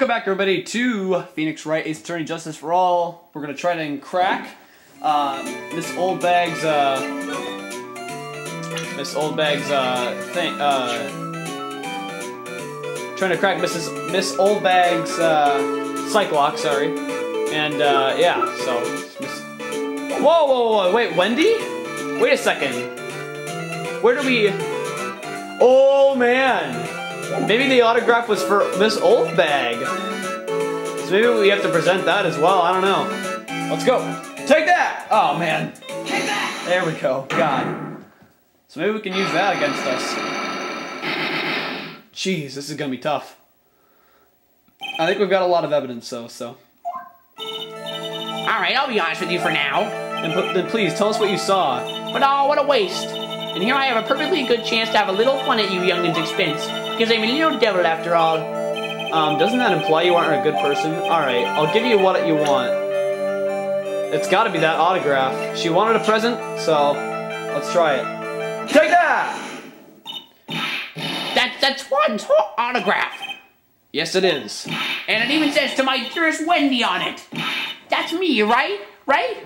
Welcome back, everybody, to Phoenix Wright, Ace Attorney Justice for All. We're gonna try to crack Miss Oldbag's thing. Trying to crack Miss Oldbag's psych lock. Sorry, and yeah. So, whoa, wait, Wendy? Wait a second. Where do we? Oh man. Maybe the autograph was for Miss Oldbag. So maybe we have to present that as well. I don't know. Let's go. Take that! Oh, man. Take that! There we go. God. So maybe we can use that against us. Jeez, this is going to be tough. I think we've got a lot of evidence, though, so. Alright, I'll be honest with you for now. Then please, tell us what you saw. But oh, what a waste. And here I have a perfectly good chance to have a little fun at you youngins' expense. Because I'm a little devil after all. Doesn't that imply you aren't a good person? Alright, I'll give you what you want. It's gotta be that autograph. She wanted a present, so let's try it. Take that! That's Juan's autograph. Yes, it is. And it even says to my dearest Wendy on it. That's me, right? Right?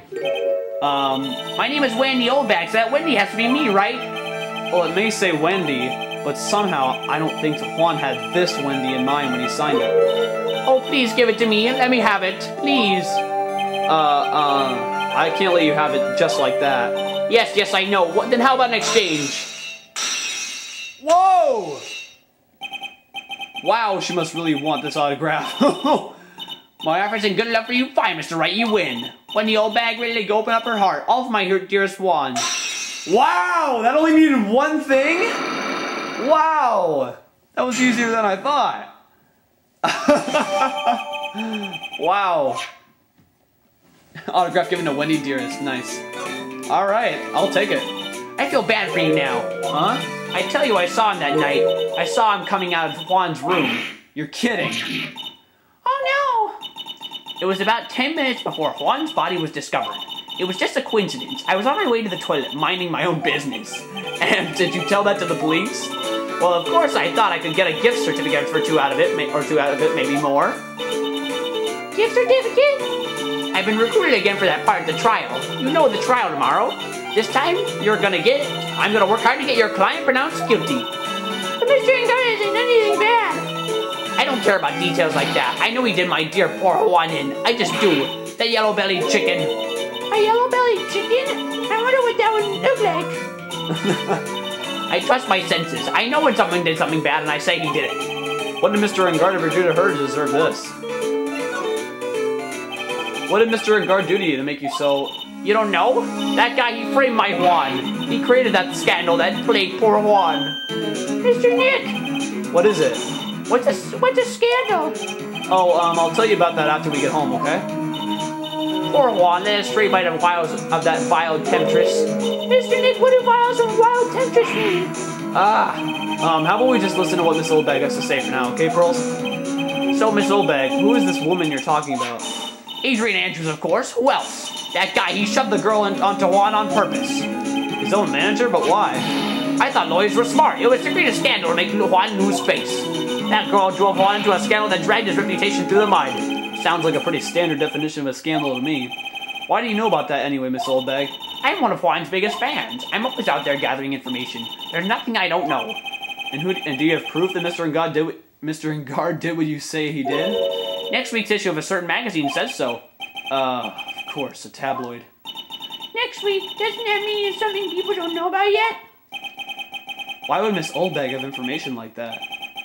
My name is Wendy Oldbag, so that Wendy has to be me, right? Well, it may say Wendy, but somehow I don't think Juan had this Wendy in mind when he signed it. Oh, please give it to me. Let me have it. Please. I can't let you have it just like that. Yes, I know. Then how about an exchange? Whoa! Wow, she must really want this autograph. My offer isn't good enough for you? Fine, Mr. Wright, you win. Wendy Oldbag ready to open up her heart. All for my dearest Juan. Wow, that only needed one thing? Wow, that was easier than I thought. Wow. Autograph given to Wendy Dearest, nice. All right, I'll take it. I feel bad for you now. Huh? I tell you, I saw him that night. I saw him coming out of Juan's room. You're kidding. Oh no! It was about 10 minutes before Juan's body was discovered. It was just a coincidence. I was on my way to the toilet, minding my own business. And did you tell that to the police? Well, of course I thought I could get a gift certificate for two out of it, maybe more. Gift certificate? I've been recruited again for that part of the trial. You know the trial tomorrow. This time, you're gonna get it. I'm gonna work hard to get your client pronounced guilty. But Mr. Engard isn't anything bad. I don't care about details like that. I know he did my dear poor Juan in. I just do. That yellow-bellied chicken. A yellow-bellied chicken? I wonder what that would look like. I trust my senses. I know when someone did something bad and I say he did it. What did Mr. Engard ever do to her to deserve this? What did Mr. Engard do to you to make you so... You don't know? That guy, he framed my Juan. He created that scandal that plagued poor Juan. Mr. Nick! What is it? What's a scandal? Oh, I'll tell you about that after we get home, okay? Poor Juan, led astray by the wiles of that vile temptress. Mr. Nick, what do viles of wild temptress mean? How about we just listen to what Miss Oldbag has to say for now, okay, Pearls? So, Miss Oldbag, who is this woman you're talking about? Adrian Andrews, of course. Who else? That guy, he shoved the girl onto Juan on purpose. His own manager? But why? I thought lawyers were smart. It was to create a scandal to make Juan lose face. That girl drove Juan into a scandal that dragged his reputation through the mud. Sounds like a pretty standard definition of a scandal to me. Why do you know about that anyway, Miss Oldbag? I'm one of Juan's biggest fans. I'm always out there gathering information. There's nothing I don't know. And do you have proof that Mr. Engard did what you say he did? Next week's issue of a certain magazine says so. Of course, a tabloid. Next week? Doesn't that mean it's something people don't know about yet? Why would Miss Oldbag have information like that?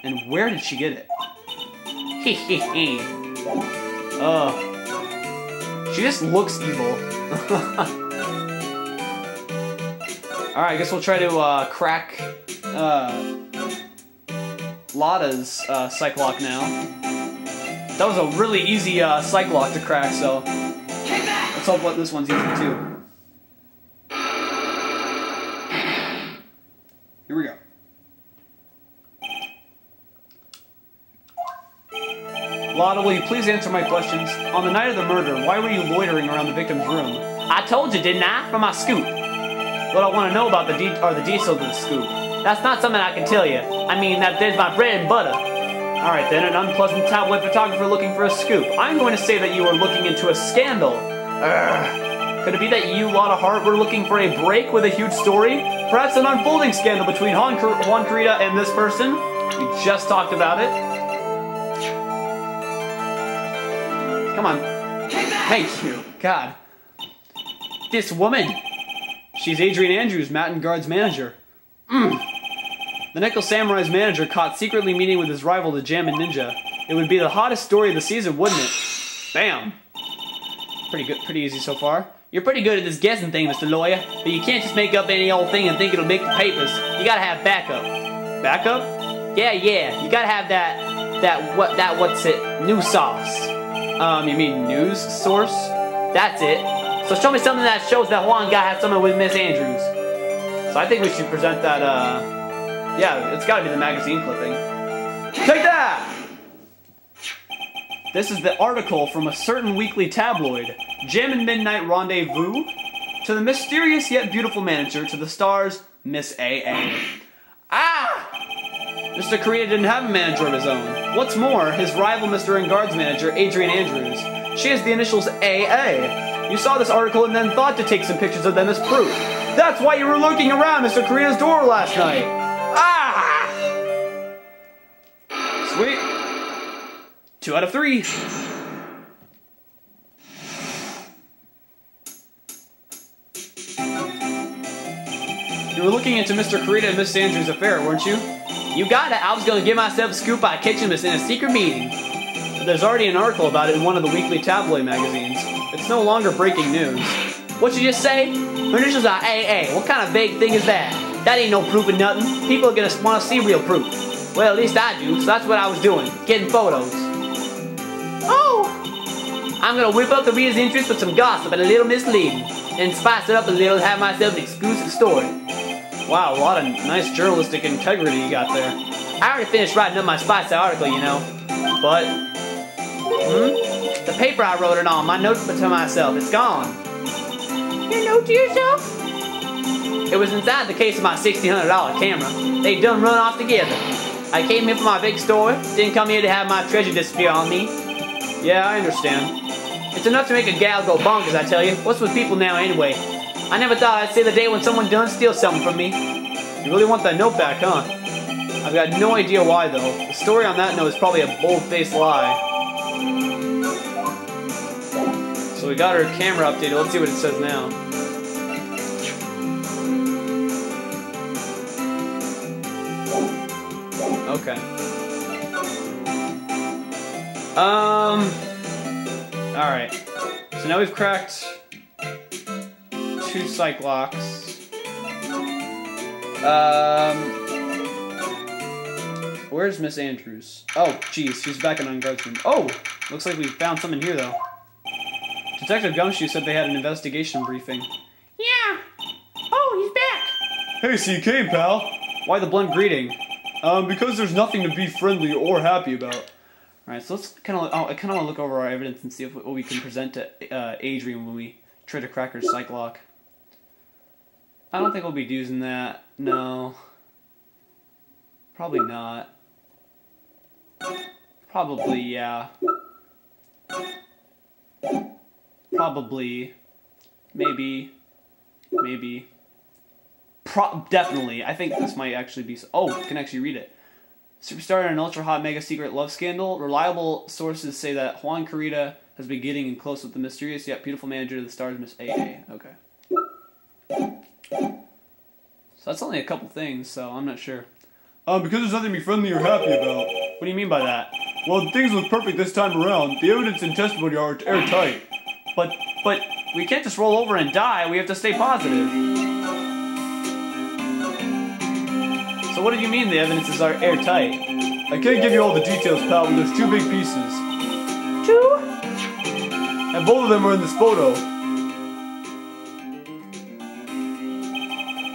And where did she get it? Hehehe. She just looks evil. Alright, I guess we'll try to crack Lotta's psych lock now. That was a really easy psych lock to crack, so let's hope that this one's easy too. Here we go. Lotta, will you please answer my questions? On the night of the murder, why were you loitering around the victim's room? I told you, didn't I? From my scoop. What I want to know about the details of the scoop. That's not something I can tell you. I mean, that's my bread and butter. Alright then, an unpleasant tabloid photographer looking for a scoop. I'm going to say that you are looking into a scandal. Could it be that you, lot of heart, were looking for a break with a huge story? Perhaps an unfolding scandal between Juan Carita and this person? We just talked about it. Come on. Thank you. God. This woman. She's Adrian Andrews, Matt and Guard's manager. The Nickel Samurai's manager caught secretly meeting with his rival, the Jammin' Ninja. It would be the hottest story of the season, wouldn't it? Bam. Pretty good, pretty easy so far. You're pretty good at this guessing thing, Mr. Lawyer, but you can't just make up any old thing and think it'll make the papers. You gotta have backup. Backup? Yeah. You gotta have what's it? News sauce. You mean news source? That's it. So show me something that shows that Juan guy has something with Miss Andrews. So I think we should present that, yeah, it's gotta be the magazine clipping. Take that! This is the article from a certain weekly tabloid. Jammin' Midnight Rendezvous? To the mysterious yet beautiful manager, to the stars, Miss AA. Ah! Mr. Carita didn't have a manager of his own. What's more, his rival Mr. Engard's manager, Adrian Andrews. She has the initials AA. You saw this article and then thought to take some pictures of them as proof. That's why you were looking around Mr. Carita's door last night. Ah! Sweet. 2 out of 3. You were looking into Mr. Carita and Miss Andrews' affair, weren't you? You got it. I was going to give myself a scoop by catching this in a secret meeting. But there's already an article about it in one of the weekly tabloid magazines. It's no longer breaking news. What'd you just say? Her initials are AA. What kind of vague thing is that? That ain't no proof of nothing. People are going to want to see real proof. Well, at least I do, so that's what I was doing. Getting photos. Oh! I'm going to whip up the reader's interest with some gossip and a little misleading. And spice it up a little and have myself an exclusive story. Wow, a lot of nice journalistic integrity you got there. I already finished writing up my spicy article, you know. But, the paper I wrote it on, my note to myself, it's gone. Your note to yourself? It was inside the case of my $1,600 camera. They done run off together. I came here for my big story, didn't come here to have my treasure disappear on me. Yeah, I understand. It's enough to make a gal go bonkers, I tell you. What's with people now anyway? I never thought I'd see the day when someone done steal something from me. You really want that note back, huh? I've got no idea why, though. The story on that note is probably a bold-faced lie. So we got our camera updated. Let's see what it says now. Okay. Alright. So now we've cracked 2 psych locks. Where's Miss Andrews? Oh, geez, she's back in Unguard's room. Oh! Looks like we found something here, though. Detective Gumshoe said they had an investigation briefing. Yeah! Oh, he's back! Hey, so you came, pal! Why the blunt greeting? Because there's nothing to be friendly or happy about. Alright, so let's kind of, I kind of want to look over our evidence and see if what we can present to Adrian when we try to crack her psych lock. I don't think we'll be using that. No. Probably not. Probably, yeah. Probably. Maybe. Maybe. Definitely. I think this might actually be... Oh, can actually read it. Superstar in an ultra-hot mega-secret love scandal. Reliable sources say that Juan Carita has been getting in close with the mysterious yet beautiful manager of the stars, Miss AA. Okay. So that's only a couple things, so I'm not sure. Because there's nothing to be friendly or happy about. What do you mean by that? Well, things look perfect this time around. The evidence and testimony are airtight. But we can't just roll over and die. We have to stay positive. So what do you mean the evidences are airtight? I can't give you all the details, pal, but there's 2 big pieces. 2? And both of them are in this photo.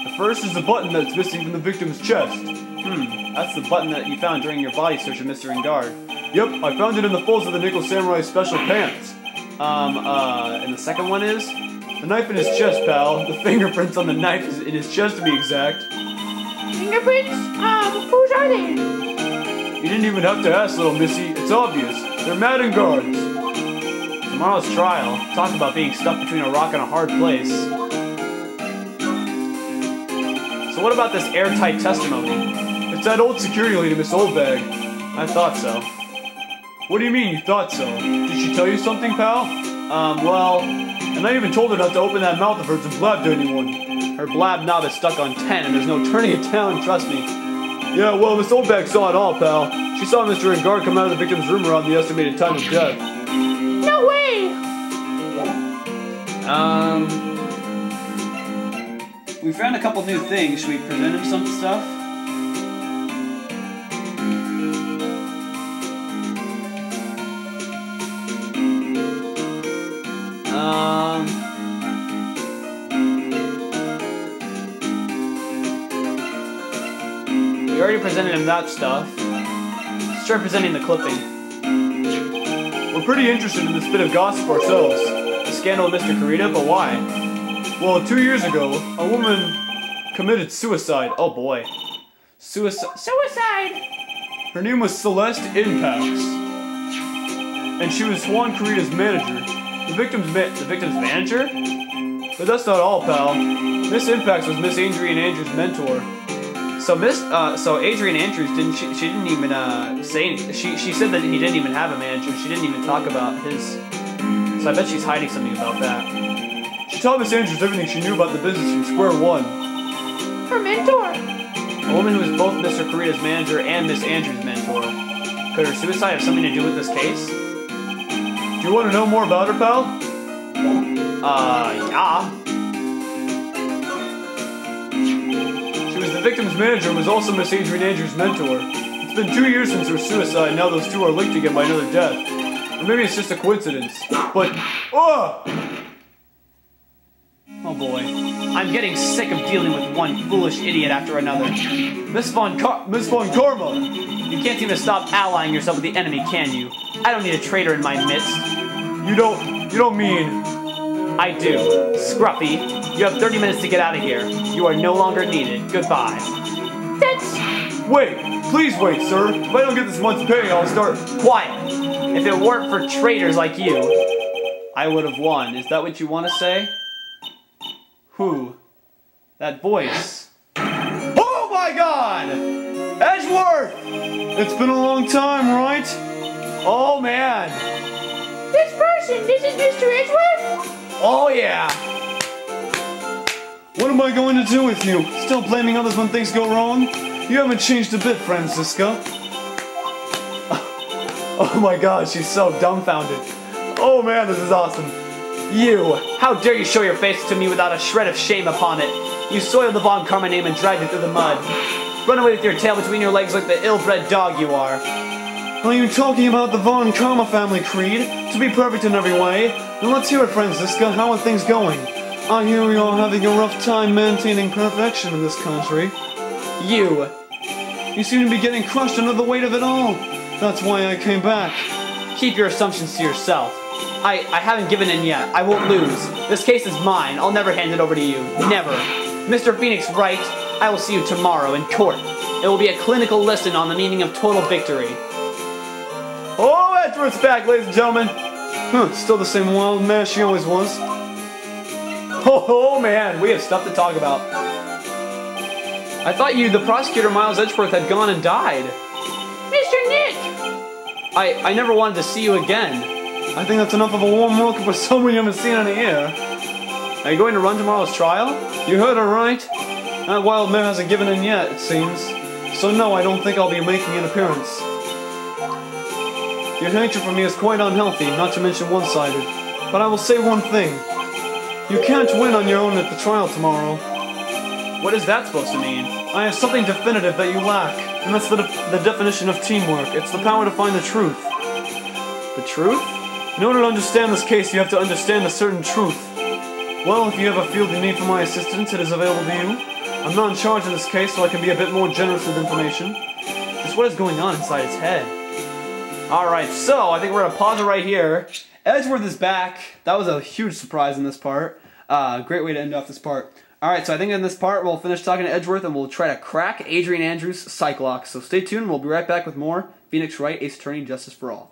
The first is the button that's missing from the victim's chest. That's the button that you found during your body search of Mr. Engard. Yep, I found it in the folds of the Nickel Samurai's special pants. And the second one is? The knife in his chest, pal. The fingerprints on the knife is in his chest, to be exact. Fingerprints? Whose are they? You didn't even have to ask, little missy. It's obvious. They're Madden guards. Tomorrow's trial. Talk about being stuck between a rock and a hard place. So what about this airtight testimony? It's that old security lady, Miss Oldbag. I thought so. What do you mean you thought so? Did she tell you something, pal? Well, and I even told her not to open that mouth of hers and blab to anyone. Her blab knob is stuck on 10 and there's no turning it down, trust me. Yeah, well, Miss Oldbag saw it all, pal. She saw Mr. Engard come out of the victim's room around the estimated time of death. No way! We found a couple new things. Should we present him some stuff? We already presented him that stuff. Let's try presenting the clipping. We're pretty interested in this bit of gossip ourselves. The scandal of Mr. Kurita, but why? Well, 2 years ago, a woman committed suicide. Oh boy. Suicide! Her name was Celeste Impax. And she was Juan Kurita's manager. The victim's manager? But that's not all, pal. Miss Impax was Miss Adrian Andrews' mentor. So Adrian Andrews she didn't even say anything. She said that he didn't even have a manager. She didn't even talk about his. So I bet she's hiding something about that. She told Miss Andrews everything she knew about the business from square one. Her mentor. A woman who was both Mr. Kurita's manager and Miss Andrews' mentor. Could her suicide have something to do with this case? Do you want to know more about her, pal? Yeah. She was the victim's manager and was also Miss Adrian Andrews' mentor. It's been 2 years since her suicide, and now those two are linked again by another death. Or maybe it's just a coincidence. But, oh boy. I'm getting sick of dealing with one foolish idiot after another. Miss Von Karma! You can't seem to stop allying yourself with the enemy, can you? I don't need a traitor in my midst. You don't mean... I do. Scruffy, you have 30 minutes to get out of here. You are no longer needed. Goodbye. That's... Wait! Please wait, sir. If I don't get this month's pay, I'll start... Quiet! If it weren't for traitors like you, I would have won. Is that what you want to say? Who? That voice. Oh my god! Edgeworth! It's been a long time, right? Oh man! This is Mr. Edgeworth? Oh yeah! What am I going to do with you? Still blaming others when things go wrong? You haven't changed a bit, Francisca. Oh my god, she's so dumbfounded. Oh man, this is awesome. You! How dare you show your face to me without a shred of shame upon it? You soiled the Von Karma name and dragged it through the mud. Run away with your tail between your legs like the ill-bred dog you are. Are you talking about the Von Karma family creed? To be perfect in every way? Now let's hear it, Francisca. How are things going? I hear you're having a rough time maintaining perfection in this country. You! You seem to be getting crushed under the weight of it all. That's why I came back. Keep your assumptions to yourself. I haven't given in yet. I won't lose. This case is mine. I'll never hand it over to you. Never. Mr. Phoenix Wright, I will see you tomorrow in court. It will be a clinical lesson on the meaning of total victory. Oh, Edgeworth's back, ladies and gentlemen. Still the same wild man she always was. Oh man, we have stuff to talk about. I thought the prosecutor Miles Edgeworth had gone and died. Mr. Nick! I never wanted to see you again. I think that's enough of a warm welcome for someone you haven't seen in a year. Are you going to run tomorrow's trial? You heard her right. That wild mare hasn't given in yet, it seems. So no, I don't think I'll be making an appearance. Your hatred for me is quite unhealthy, not to mention one-sided. But I will say one thing. You can't win on your own at the trial tomorrow. What is that supposed to mean? I have something definitive that you lack, and that's the definition of teamwork. It's the power to find the truth. The truth? In order to understand this case, you have to understand a certain truth. Well, if you ever feel the need for my assistance, it is available to you. I'm not in charge of this case, so I can be a bit more generous with information. Just what is going on inside his head? Alright, so I think we're gonna pause it right here. Edgeworth is back. That was a huge surprise in this part. Great way to end off this part. Alright, so I think in this part we'll finish talking to Edgeworth and we'll try to crack Adrian Andrews' Cyclox. So stay tuned, we'll be right back with more Phoenix Wright, Ace Attorney, Justice for All.